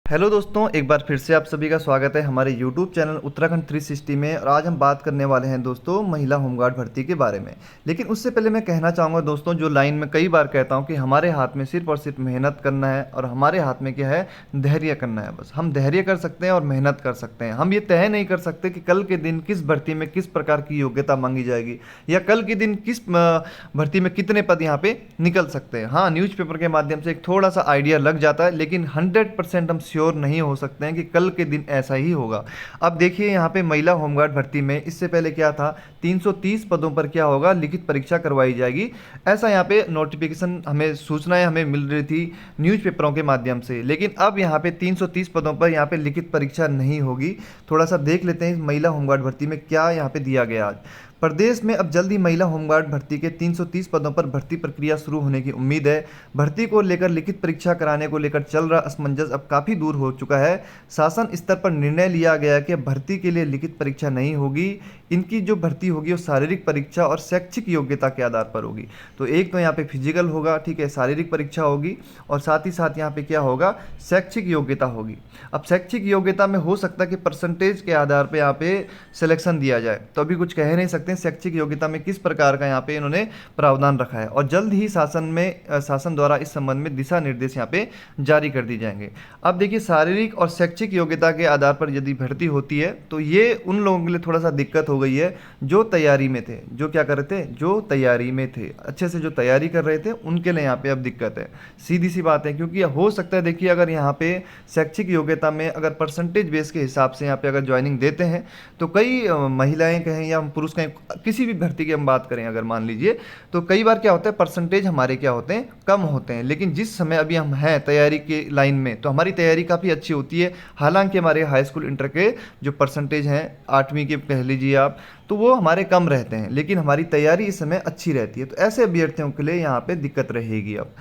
Hello दोस्तों, एक बार फिर से आप सभी का स्वागत है हमारे YouTube चैनल उत्तराखंड 360 में। और आज हम बात करने वाले हैं दोस्तों महिला होमगार्ड भर्ती के बारे में। लेकिन उससे पहले मैं कहना चाहूँगा दोस्तों, जो लाइन में कई बार कहता हूँ कि हमारे हाथ में सिर्फ और सिर्फ मेहनत करना है और हमारे हाथ में क्या है, धैर्य करना है। बस हम धैर्य कर सकते हैं और मेहनत कर सकते हैं। हम ये तय नहीं कर सकते कि कल के दिन किस भर्ती में किस प्रकार की योग्यता मांगी जाएगी या कल के दिन किस भर्ती में कितने पद यहाँ पे निकल सकते हैं। हाँ, न्यूज़पेपर के माध्यम से एक थोड़ा सा आइडिया लग जाता है, लेकिन 100% हम श्योर नहीं हो सकते हैं कि कल के दिन ऐसा ही होगा। अब देखिए यहाँ पे महिला होमगार्ड भर्ती में इससे पहले क्या था, 330 पदों पर क्या होगा, लिखित परीक्षा करवाई जाएगी। ऐसा यहाँ पे नोटिफिकेशन हमें सूचनाएं हमें मिल रही थी न्यूज़पेपरों के माध्यम से। लेकिन अब यहाँ पे 330 पदों पर यहाँ पे लिखित परीक्षा नहीं होगी। थोड़ा सा देख लेते हैं इस महिला होमगार्ड भर्ती में क्या यहाँ पे दिया गया। आज प्रदेश में अब जल्द ही महिला होमगार्ड भर्ती के 330 पदों पर भर्ती प्रक्रिया शुरू होने की उम्मीद है। भर्ती को लेकर लिखित परीक्षा कराने को लेकर चल रहा असमंजस अब काफ़ी दूर हो चुका है। शासन स्तर पर निर्णय लिया गया कि भर्ती के लिए लिखित परीक्षा नहीं होगी। इनकी जो भर्ती होगी वो शारीरिक परीक्षा और शैक्षिक योग्यता के आधार पर होगी। तो एक तो यहाँ पे फिजिकल होगा, ठीक है, शारीरिक परीक्षा होगी और साथ ही साथ यहाँ पे क्या होगा, शैक्षिक योग्यता होगी। अब शैक्षिक योग्यता में हो सकता है कि परसेंटेज के आधार पे यहाँ पे सिलेक्शन दिया जाए, तो अभी कुछ कह नहीं सकते शैक्षिक योग्यता में किस प्रकार का यहाँ पे इन्होंने प्रावधान रखा है। और जल्द ही शासन द्वारा इस संबंध में दिशा निर्देश यहाँ पे जारी कर दी जाएंगे। अब देखिए, शारीरिक और शैक्षिक योग्यता के आधार पर यदि भर्ती होती है तो ये उन लोगों के लिए थोड़ा सा दिक्कत हो गई है जो तैयारी में थे, जो क्या कर रहे थे, जो तैयारी में थे, अच्छे से जो तैयारी कर रहे थे, उनके लिए यहाँ पे अब दिक्कत है। सीधी सी बात है, क्योंकि हो सकता है, देखिए, अगर यहाँ पे शैक्षिक योग्यता में अगर परसेंटेज बेस के हिसाब से यहाँ पे अगर ज्वाइनिंग देते हैं तो कई महिलाएं कहें या पुरुष कहें, किसी भी भर्ती की हम बात करें अगर मान लीजिए, तो कई बार क्या होता है, परसेंटेज हमारे क्या होते हैं, कम होते हैं। लेकिन जिस समय अभी हम हैं तैयारी के लाइन में, तो हमारी तैयारी काफ़ी अच्छी होती है। हालांकि हमारे हाई स्कूल इंटर के जो परसेंटेज हैं 8वीं के कह लीजिए आप, तो वो हमारे कम रहते हैं, लेकिन हमारी तैयारी इस समय अच्छी रहती है। तो ऐसे अभ्यर्थियों के लिए यहाँ पे दिक्कत रहेगी। अब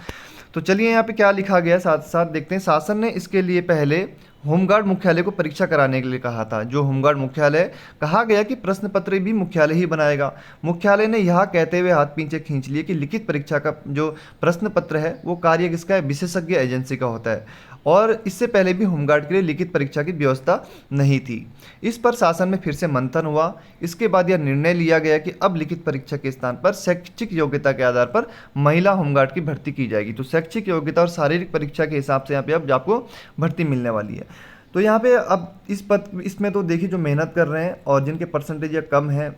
तो चलिए यहाँ पे क्या लिखा गया साथ साथ देखते हैं। शासन ने इसके लिए पहले होमगार्ड मुख्यालय को परीक्षा कराने के लिए कहा था। जो होमगार्ड मुख्यालय, कहा गया कि प्रश्न पत्र भी मुख्यालय ही बनाएगा। मुख्यालय ने यह कहते हुए हाथ पीछे खींच लिए कि लिखित परीक्षा का जो प्रश्न पत्र है वो कार्य किसका है, विशेषज्ञ एजेंसी का होता है। और इससे पहले भी होमगार्ड के लिए लिखित परीक्षा की व्यवस्था नहीं थी। इस पर शासन में फिर से मंथन हुआ। इसके बाद यह निर्णय लिया गया कि अब लिखित परीक्षा के स्थान पर शैक्षिक योग्यता के आधार पर महिला होमगार्ड की भर्ती की जाएगी। तो शैक्षिक योग्यता और शारीरिक परीक्षा के हिसाब से यहाँ पे अब आपको भर्ती मिलने वाली है। तो यहाँ पे अब इसमें तो देखिए, जो मेहनत कर रहे हैं और जिनके परसेंटेज या कम है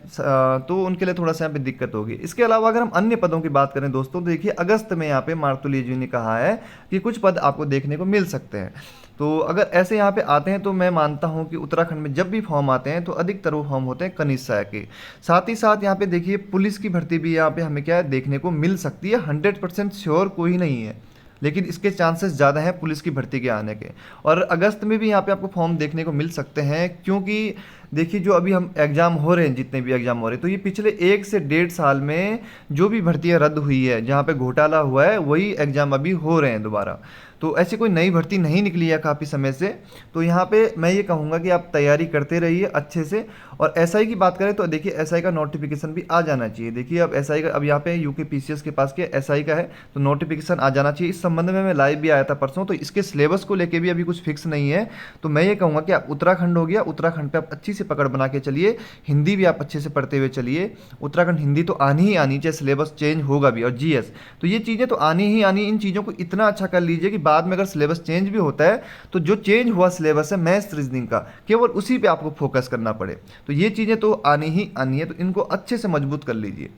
तो उनके लिए थोड़ा सा यहाँ पे दिक्कत होगी। इसके अलावा अगर हम अन्य पदों की बात करें दोस्तों, तो देखिए अगस्त में यहाँ पे मार्तुली जी ने कहा है कि कुछ पद आपको देखने को मिल सकते हैं। तो अगर ऐसे यहाँ पे आते हैं तो मैं मानता हूँ कि उत्तराखंड में जब भी फॉर्म आते हैं तो अधिकतर वो फॉर्म होते हैं कनिष्ठ सहायक के। साथ ही साथ यहाँ पे देखिए पुलिस की भर्ती भी यहाँ पे हमें क्या है, देखने को मिल सकती है। 100% श्योर कोई नहीं है, लेकिन इसके चांसेस ज़्यादा हैं पुलिस की भर्ती के आने के। और अगस्त में भी यहाँ पे आपको फॉर्म देखने को मिल सकते हैं, क्योंकि देखिए जो अभी हम एग्ज़ाम हो रहे हैं, जितने भी एग्ज़ाम हो रहे हैं, तो ये पिछले 1 से 1.5 साल में जो भी भर्तियाँ रद्द हुई है, जहाँ पे घोटाला हुआ है, वही एग्ज़ाम अभी हो रहे हैं दोबारा। तो ऐसी कोई नई भर्ती नहीं निकली है काफ़ी समय से। तो यहाँ पे मैं ये कहूँगा कि आप तैयारी करते रहिए अच्छे से। और एसआई की बात करें तो देखिए एसआई का नोटिफिकेशन भी आ जाना चाहिए। देखिए अब एसआई का, अब यहाँ पे यूकेपीसीएस के पास के एसआई का है, तो नोटिफिकेशन आ जाना चाहिए। इस संबंध में मैं लाइव भी आया था परसों, तो इसके सिलेबस को लेके भी अभी कुछ फिक्स नहीं है। तो मैं ये कहूँगा कि आप उत्तराखंड हो गया, उत्तराखंड पे आप अच्छी से पकड़ बना के चलिए। हिंदी भी आप अच्छे से पढ़ते हुए चलिए। उत्तराखंड हिंदी तो आनी ही आनी, चाहे सिलेबस चेंज होगा भी। और जीएस, तो ये चीज़ें तो आनी ही आनी। इन चीज़ों को इतना अच्छा कर लीजिए कि बाद में अगर सिलेबस चेंज भी होता है तो जो चेंज हुआ सिलेबस है मैथ्स रीजनिंग का, केवल उसी पे आपको फोकस करना पड़े। तो ये चीज़ें तो आनी ही आनी है, तो इनको अच्छे से मजबूत कर लीजिए।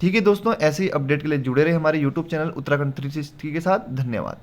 ठीक है दोस्तों, ऐसे ही अपडेट के लिए जुड़े रहे हमारे यूट्यूब चैनल उत्तराखंड 360 के साथ। धन्यवाद।